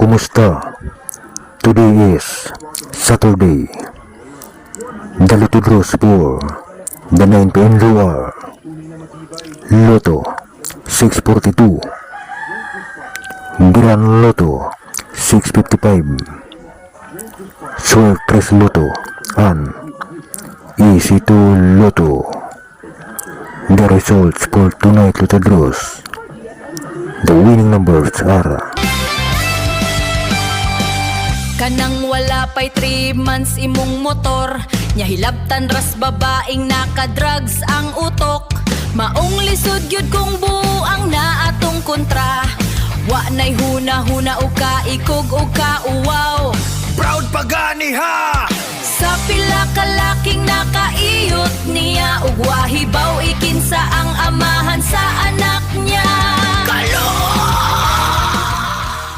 Kumusta? Today is Saturday. The Lotto draws for the 9 p.m. drawer. Lotto 642, Grand Lotto 655, Sortress Lotto, and Easy to Lotto. The results for tonight Lotto draws. The winning numbers are kanang wala pa'y 3 months imong motor, nya hilabtan ras babaeng naka-drugs ang utok. Maong lisod gyud kung buang na atong kontra, wa nay huna-huna o kaikog o kauwaw. Proud pagani ha! Sa pila ka laking nakaiyot niya, ug wahibaw ikinsa ang amahan sa anak niya. Kalot!